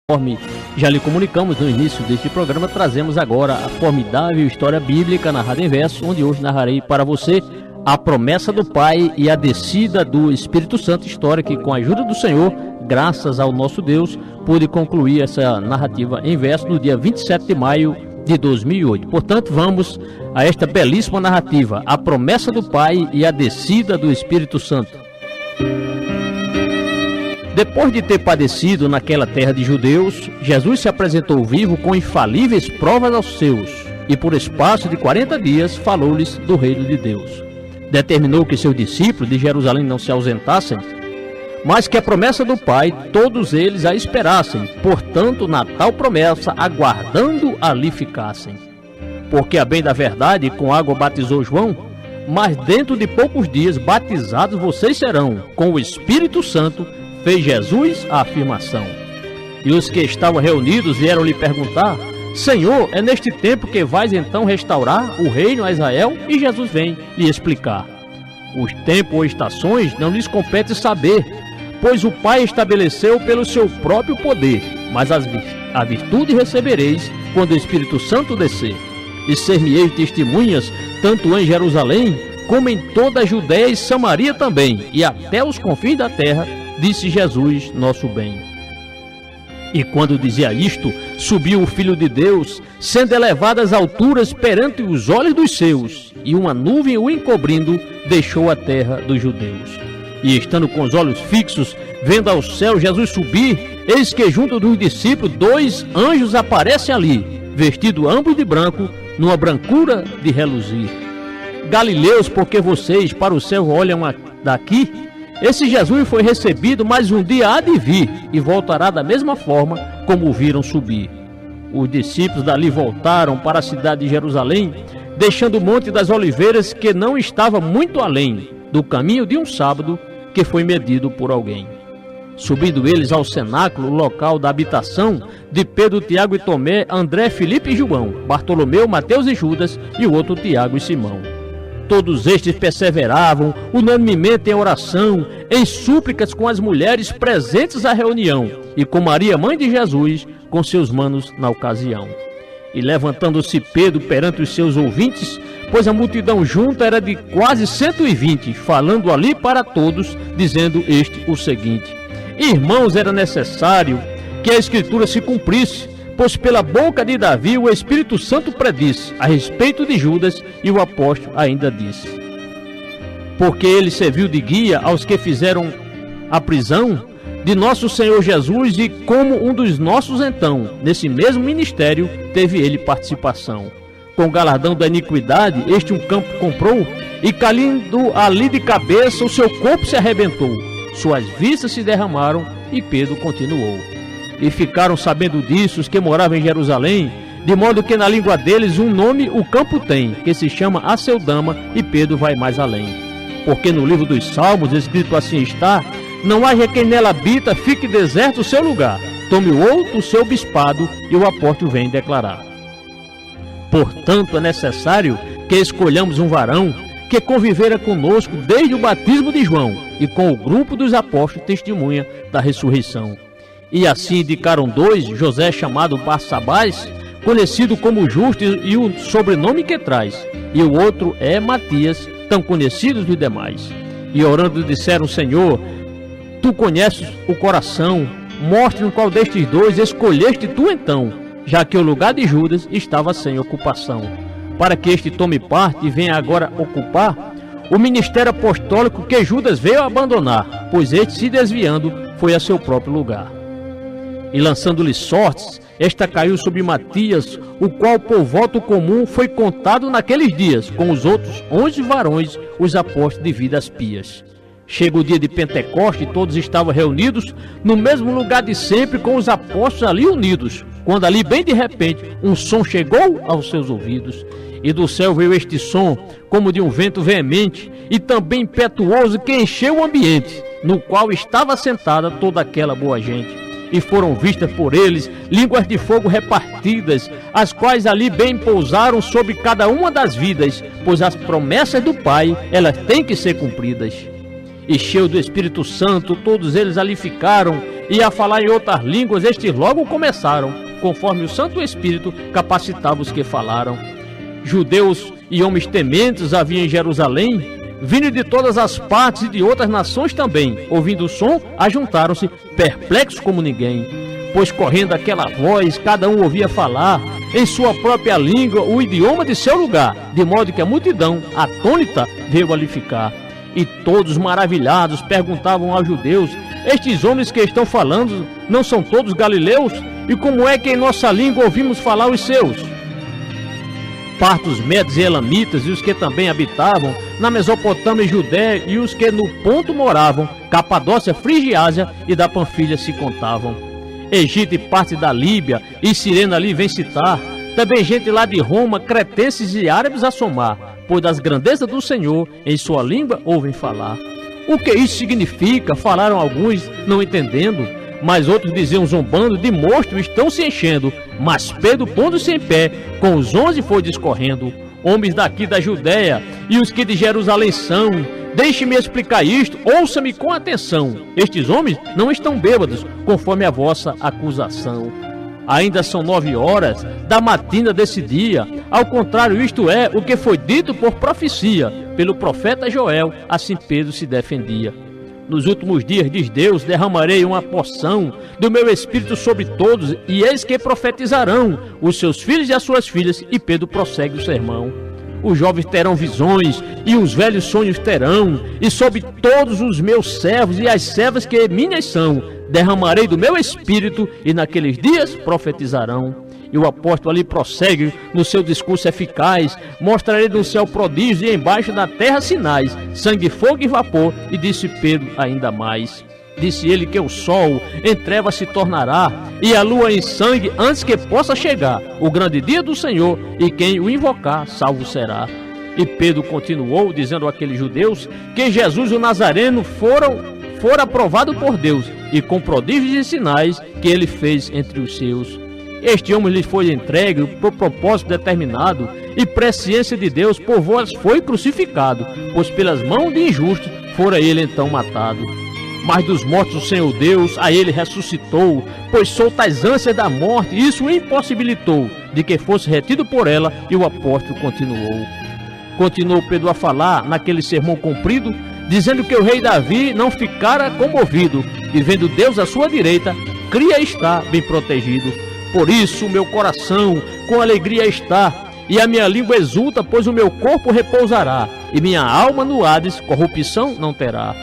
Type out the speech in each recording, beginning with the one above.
Conforme já lhe comunicamos no início deste programa, trazemos agora a formidável história bíblica narrada em verso, onde hoje narrarei para você a promessa do Pai e a descida do Espírito Santo, história que, com a ajuda do Senhor, graças ao nosso Deus, pude concluir essa narrativa em verso no dia 27 de maio de 2008. Portanto, vamos a esta belíssima narrativa, a promessa do Pai e a descida do Espírito Santo. Depois de ter padecido naquela terra de judeus, Jesus se apresentou vivo com infalíveis provas aos seus, e por espaço de 40 dias falou-lhes do reino de Deus. Determinou que seus discípulos de Jerusalém não se ausentassem, mas que a promessa do Pai todos eles a esperassem, portanto na tal promessa aguardando ali ficassem. Porque a bem da verdade com água batizou João, mas dentro de poucos dias batizados vocês serão com o Espírito Santo, fez Jesus a afirmação. E os que estavam reunidos vieram lhe perguntar: Senhor, é neste tempo que vais então restaurar o reino a Israel? E Jesus vem lhe explicar: os tempos ou estações não lhes compete saber, pois o Pai estabeleceu pelo seu próprio poder, mas a virtude recebereis quando o Espírito Santo descer. E ser-me-eis testemunhas, tanto em Jerusalém, como em toda a Judéia e Samaria também, e até os confins da terra, disse Jesus, nosso bem. E quando dizia isto, subiu o Filho de Deus, sendo elevado às alturas perante os olhos dos seus, e uma nuvem o encobrindo, deixou a terra dos judeus. E estando com os olhos fixos, vendo ao céu Jesus subir, eis que junto dos discípulos 2 anjos aparecem ali, vestidos ambos de branco, numa brancura de reluzir. Galileus, porque vocês para o céu olham daqui? Esse Jesus foi recebido, mas um dia há de vir, e voltará da mesma forma como o viram subir. Os discípulos dali voltaram para a cidade de Jerusalém, deixando o Monte das Oliveiras, que não estava muito além do caminho de um sábado que foi medido por alguém. Subindo eles ao cenáculo, local da habitação de Pedro, Tiago e Tomé, André, Filipe e João, Bartolomeu, Mateus e Judas, e o outro Tiago e Simão. Todos estes perseveravam unanimemente em oração, em súplicas com as mulheres presentes à reunião, e com Maria, mãe de Jesus, com seus manos na ocasião. E levantando-se Pedro perante os seus ouvintes, pois a multidão junta era de quase 120, falando ali para todos, dizendo o seguinte: Irmãos, era necessário que a Escritura se cumprisse, pois pela boca de Davi o Espírito Santo predisse a respeito de Judas, e o apóstolo ainda disse: porque ele serviu de guia aos que fizeram a prisão de nosso Senhor Jesus, e como um dos nossos então, nesse mesmo ministério, teve ele participação. Com o galardão da iniquidade, este um campo comprou, e caindo ali de cabeça, o seu corpo se arrebentou. Suas vistas se derramaram, e Pedro continuou. E ficaram sabendo disso os que moravam em Jerusalém, de modo que na língua deles um nome o campo tem, que se chama Aceldama, e Pedro vai mais além. Porque no livro dos Salmos, escrito assim está: não haja quem nela habita, fique deserto o seu lugar, tome o outro o seu bispado, e o apóstolo vem declarar: portanto é necessário que escolhamos um varão que convivera conosco desde o batismo de João, e com o grupo dos apóstolos testemunha da ressurreição. E assim indicaram 2, José chamado Barsabás, conhecido como Justo, e o sobrenome que traz, e o outro é Matias, tão conhecidos dos demais. E orando disseram: Senhor, tu conheces o coração, mostre-nos qual destes 2 escolheste tu então, já que o lugar de Judas estava sem ocupação, para que este tome parte e venha agora ocupar o ministério apostólico que Judas veio abandonar, pois este, se desviando, foi a seu próprio lugar. E lançando-lhe sortes, esta caiu sobre Matias, o qual por voto comum foi contado naqueles dias, com os outros 11 varões, os apóstolos de vidas pias. Chega o dia de Pentecoste, e todos estavam reunidos no mesmo lugar de sempre, com os apóstolos ali unidos, quando ali bem de repente um som chegou aos seus ouvidos, e do céu veio este som, como de um vento veemente e também impetuoso, que encheu o ambiente, no qual estava sentada toda aquela boa gente. E foram vistas por eles línguas de fogo repartidas, as quais ali bem pousaram sobre cada uma das vidas, pois as promessas do Pai, elas têm que ser cumpridas. E cheio do Espírito Santo, todos eles ali ficaram, e a falar em outras línguas, estes logo começaram, conforme o Santo Espírito capacitava os que falaram. Judeus e homens tementes havia em Jerusalém, vindo de todas as partes e de outras nações também. Ouvindo o som, ajuntaram-se, perplexos como ninguém. Pois correndo aquela voz, cada um ouvia falar em sua própria língua o idioma de seu lugar, de modo que a multidão, atônita, veio ali ficar. E todos maravilhados perguntavam aos judeus: estes homens que estão falando não são todos galileus? E como é que em nossa língua ouvimos falar os seus? Partos, medos e elamitas, e os que também habitavam na Mesopotâmia e Judéia, e os que no Ponto moravam, Capadócia, Frígia e Ásia e da Panfilha se contavam. Egito e parte da Líbia, e Cirene ali vem citar, também gente lá de Roma, cretenses e árabes a somar, pois das grandezas do Senhor em sua língua ouvem falar. O que isso significa? Falaram alguns, não entendendo, mas outros diziam zombando: de monstro estão se enchendo. Mas Pedro, pondo-se em pé, com os 11 foi discorrendo: homens daqui da Judéia e os que de Jerusalém são, deixe-me explicar isto, ouça-me com atenção. Estes homens não estão bêbados, conforme a vossa acusação. Ainda são 9 horas da matina desse dia. Ao contrário, isto é o que foi dito por profecia pelo profeta Joel. Assim Pedro se defendia. Nos últimos dias, diz Deus, derramarei uma porção do meu Espírito sobre todos, e eis que profetizarão os seus filhos e as suas filhas. E Pedro prossegue o sermão. Os jovens terão visões, e os velhos sonhos terão, e sobre todos os meus servos e as servas que minhas são, derramarei do meu Espírito, e naqueles dias profetizarão. E o apóstolo ali prossegue no seu discurso eficaz: mostrarei no céu prodígios e embaixo da terra sinais, sangue, fogo e vapor. E disse Pedro ainda mais. Disse ele que o sol em trevas se tornará, e a lua em sangue, antes que possa chegar o grande dia do Senhor, e quem o invocar salvo será. E Pedro continuou dizendo àqueles judeus que Jesus o Nazareno fora aprovado por Deus, e com prodígios e sinais que ele fez entre os seus. Este homem lhe foi entregue por propósito determinado, e presciência de Deus por vós foi crucificado, pois pelas mãos de injustos fora ele então matado. Mas dos mortos o Senhor Deus a ele ressuscitou, pois solta as ânsias da morte, e isso o impossibilitou de que fosse retido por ela. E o apóstolo continuou. Continuou Pedro a falar naquele sermão comprido, dizendo que o rei Davi não ficara comovido, e vendo Deus à sua direita, cria estar bem protegido. Por isso o meu coração com alegria está, e a minha língua exulta, pois o meu corpo repousará, e minha alma no Hades corrupção não terá.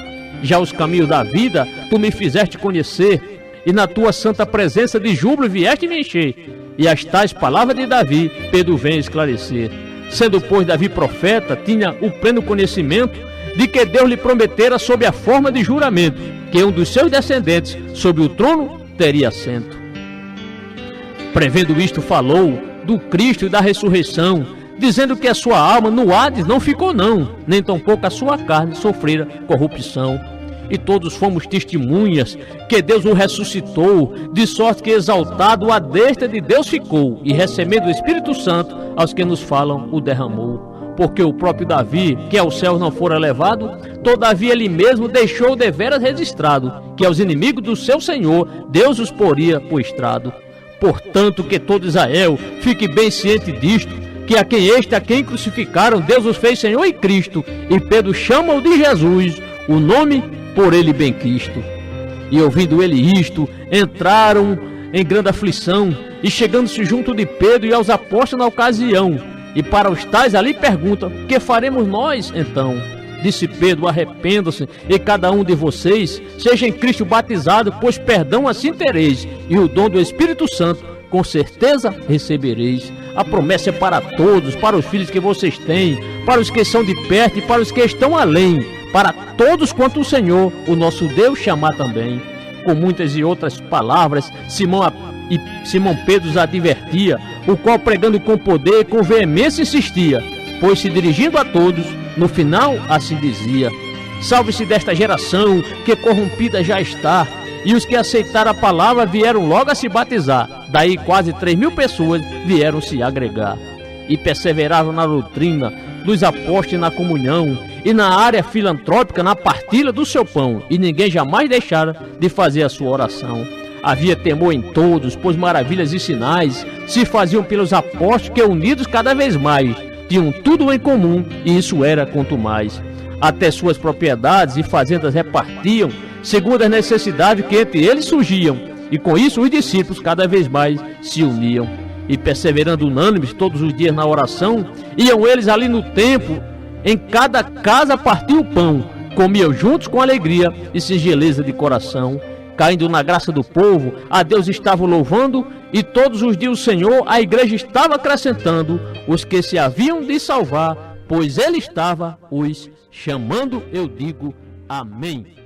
Já os caminhos da vida tu me fizeste conhecer, e na tua santa presença de júbilo vieste me encher. E as tais palavras de Davi Pedro vem esclarecer. Sendo, pois, Davi profeta, tinha o pleno conhecimento de que Deus lhe prometera sob a forma de juramento, que um dos seus descendentes sobre o trono teria assento. Prevendo isto, falou do Cristo e da ressurreição, dizendo que a sua alma no Hades não ficou não, nem tampouco a sua carne sofrera corrupção. E todos fomos testemunhas que Deus o ressuscitou, de sorte que exaltado à destra de Deus ficou, e recebendo o Espírito Santo aos que nos falam o derramou. Porque o próprio Davi, que ao céu não fora levado, todavia ele mesmo deixou deveras registrado, que aos inimigos do seu Senhor Deus os poria por estrado. Portanto, que todo Israel fique bem ciente disto, que a quem crucificaram, Deus os fez Senhor e Cristo, e Pedro chama-o de Jesus, o nome por ele bem quisto. E ouvindo ele isto, entraram em grande aflição, e chegando-se junto de Pedro e aos apóstolos na ocasião, e para os tais ali perguntam: que faremos nós então? Disse Pedro: arrependam-se, e cada um de vocês seja em Cristo batizado, pois perdão assim tereis, e o dom do Espírito Santo com certeza recebereis. A promessa é para todos, para os filhos que vocês têm, para os que são de perto e para os que estão além, para todos quanto o Senhor, o nosso Deus, chamar também. Com muitas e outras palavras, Simão Pedro os advertia, o qual, pregando com poder e com veemência, insistia, pois se dirigindo a todos, no final assim dizia: salve-se desta geração que corrompida já está. E os que aceitaram a palavra vieram logo a se batizar. Daí quase 3.000 pessoas vieram se agregar. E perseveravam na doutrina dos apóstolos e na comunhão, e na área filantrópica na partilha do seu pão, e ninguém jamais deixara de fazer a sua oração. Havia temor em todos, pois maravilhas e sinais se faziam pelos apóstolos que, unidos cada vez mais, tinham tudo em comum, e isso era quanto mais. Até suas propriedades e fazendas repartiam, segundo as necessidades que entre eles surgiam, e com isso os discípulos cada vez mais se uniam. E perseverando unânimes todos os dias na oração, iam eles ali no templo, em cada casa partiam o pão, comiam juntos com alegria e singeleza de coração. Caindo na graça do povo, a Deus estavam louvando, e todos os dias o Senhor, a igreja estava acrescentando os que se haviam de salvar, pois Ele estava os chamando. Eu digo amém.